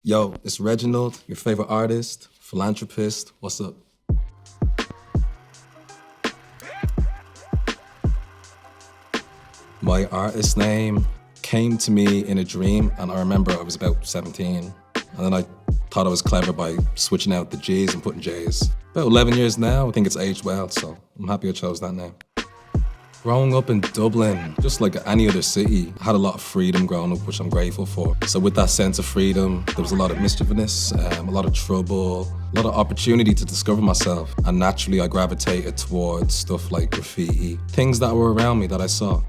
Yo, it's Reginald, your favorite artist, philanthropist. What's up? My artist name came to me in a dream, and I remember I was about 17. And then I thought I was clever by switching out the G's and putting J's. About 11 years now, I think it's aged well, so I'm happy I chose that name. Growing up in Dublin, just like any other city, I had a lot of freedom growing up, which I'm grateful for. So with that sense of freedom, there was a lot of mischievousness, a lot of trouble, a lot of opportunity to discover myself. And naturally, I gravitated towards stuff like graffiti, things that were around me that I saw.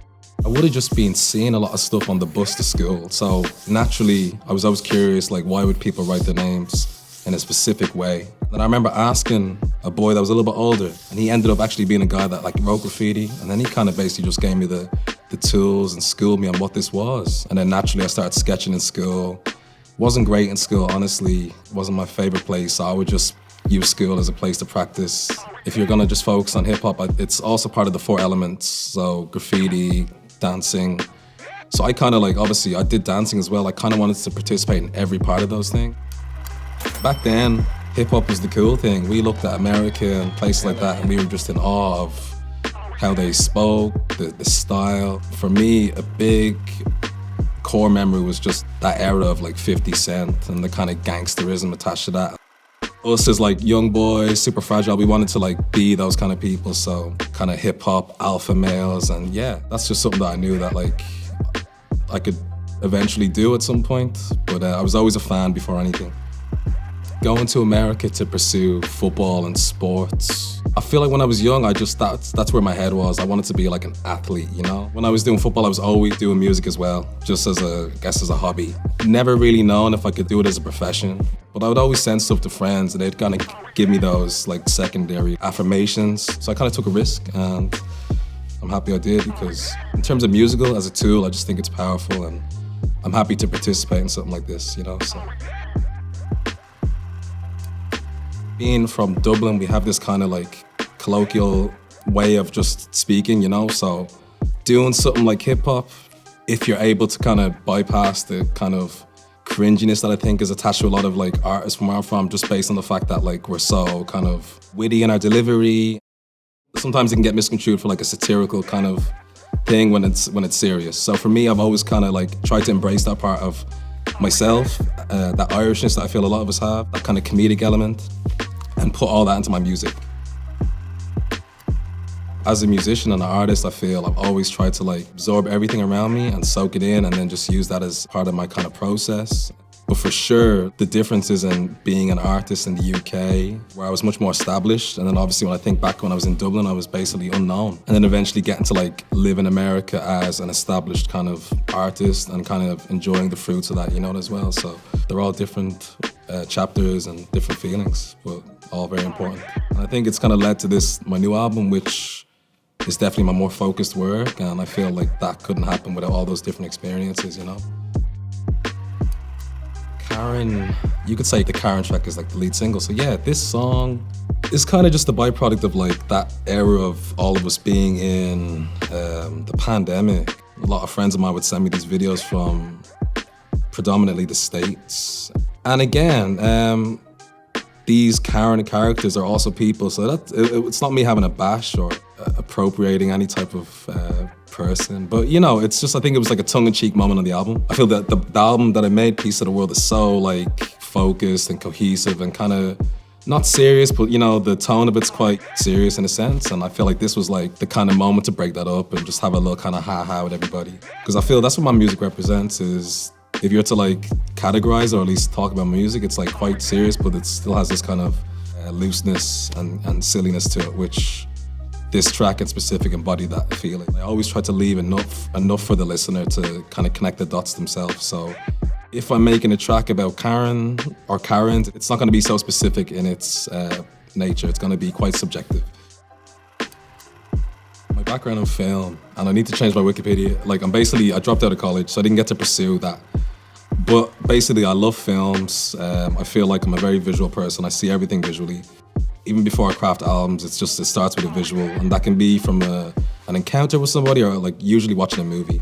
I would have just been seeing a lot of stuff on the bus to school. So naturally, I was always curious, like, why would people write their names in a specific way? And I remember asking a boy that was a little bit older, and he ended up actually being a guy that like wrote graffiti. And then he kind of basically just gave me the tools and schooled me on what this was. And then naturally I started sketching in school. Wasn't great in school, honestly. Wasn't my favorite place. So I would just use school as a place to practice. If you're gonna just focus on hip hop, it's also part of the 4 elements. So graffiti, dancing. So I kind of like, obviously I did dancing as well. I kind of wanted to participate in every part of those things. Back then, hip hop was the cool thing. We looked at America and places like that, and we were just in awe of how they spoke, the style. For me, a big core memory was just that era of like 50 Cent and the kind of gangsterism attached to that. Us as like young boys, super fragile, we wanted to like be those kind of people. So kind of hip hop, alpha males, and yeah, that's just something that I knew that like I could eventually do at some point. But I was always a fan before anything. Going to America to pursue football and sports. I feel like when I was young, that's where my head was. I wanted to be like an athlete, you know? When I was doing football, I was always doing music as well, just as a hobby. Never really known if I could do it as a profession, but I would always send stuff to friends and they'd kind of give me those like secondary affirmations. So I kind of took a risk, and I'm happy I did, because in terms of musical as a tool, I just think it's powerful, and I'm happy to participate in something like this, you know, so. Being from Dublin, we have this kind of like colloquial way of just speaking, you know? So doing something like hip hop, if you're able to kind of bypass the kind of cringiness that I think is attached to a lot of like artists from where I'm from, just based on the fact that like we're so kind of witty in our delivery. Sometimes it can get misconstrued for like a satirical kind of thing when it's serious. So for me, I've always kind of like tried to embrace that part of myself, that Irishness that I feel a lot of us have, that kind of comedic element, and put all that into my music. As a musician and an artist, I feel I've always tried to like absorb everything around me and soak it in, and then just use that as part of my kind of process. But for sure, the differences in being an artist in the UK, where I was much more established, and then obviously when I think back when I was in Dublin, I was basically unknown. And then eventually getting to like live in America as an established kind of artist and kind of enjoying the fruits of that, you know, as well. So they're all different chapters and different feelings, but all very important. And I think it's kind of led to my new album, which is definitely my more focused work, and I feel like that couldn't happen without all those different experiences, you know? Karen, you could say the Karen track is like the lead single. So yeah, this song is kind of just a byproduct of like that era of all of us being in the pandemic. A lot of friends of mine would send me these videos from predominantly the States. And again, these Karen characters are also people, so it's not me having a bash or appropriating any type of person, but you know, it's just, I think it was like a tongue-in-cheek moment on the album. I feel that the album that I made, Piece of the World, is so like focused and cohesive and kind of not serious, but you know, the tone of it's quite serious in a sense, and I feel like this was like the kind of moment to break that up and just have a little kind of ha-ha with everybody, because I feel that's what my music represents. Is if you're to like categorize or at least talk about music, it's like quite serious, but it still has this kind of looseness and silliness to it, which this track in specific embodied that feeling. I always try to leave enough for the listener to kind of connect the dots themselves. So if I'm making a track about Karen or Karens, it's not going to be so specific in its nature. It's going to be quite subjective. My background in film, and I need to change my Wikipedia. Like I dropped out of college, so I didn't get to pursue that. But basically, I love films. I feel like I'm a very visual person. I see everything visually. Even before I craft albums, it starts with a visual, and that can be from an encounter with somebody or like usually watching a movie.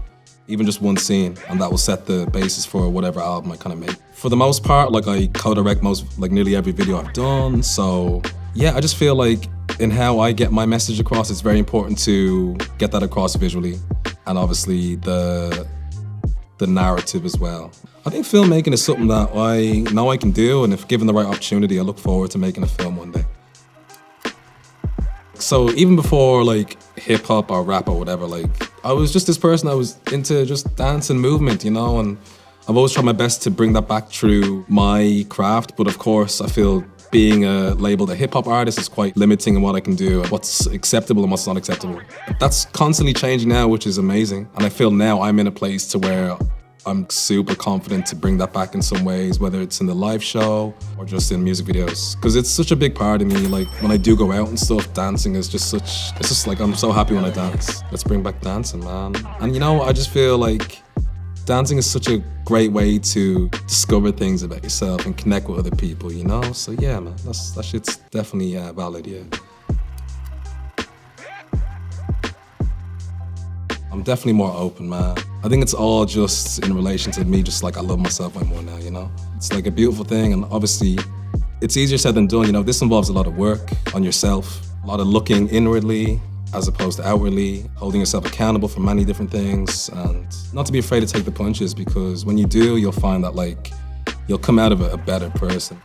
even just one scene, and that will set the basis for whatever album I kind of make. For the most part, like I co-direct nearly every video I've done. So yeah, I just feel like in how I get my message across, it's very important to get that across visually, and obviously the narrative as well. I think filmmaking is something that I know I can do, and if given the right opportunity, I look forward to making a film one day. So even before like hip hop or rap or whatever, like I was just this person. I was into just dance and movement, you know, and I've always tried my best to bring that back through my craft. But of course, I feel being labeled a hip hop artist is quite limiting in what I can do, what's acceptable and what's not acceptable. That's constantly changing now, which is amazing. And I feel now I'm in a place to where I'm super confident to bring that back in some ways, whether it's in the live show or just in music videos. Because it's such a big part of me, like when I do go out and stuff, dancing is just it's just like I'm so happy when I dance. Let's bring back dancing, man. And you know, I just feel like dancing is such a great way to discover things about yourself and connect with other people, you know? So yeah, man, that shit's definitely valid, yeah. I'm definitely more open, man. I think it's all just in relation to me, just like I love myself way more now, you know? It's like a beautiful thing, and obviously it's easier said than done, you know? This involves a lot of work on yourself, a lot of looking inwardly as opposed to outwardly, holding yourself accountable for many different things, and not to be afraid to take the punches, because when you do, you'll find that like you'll come out of it a better person.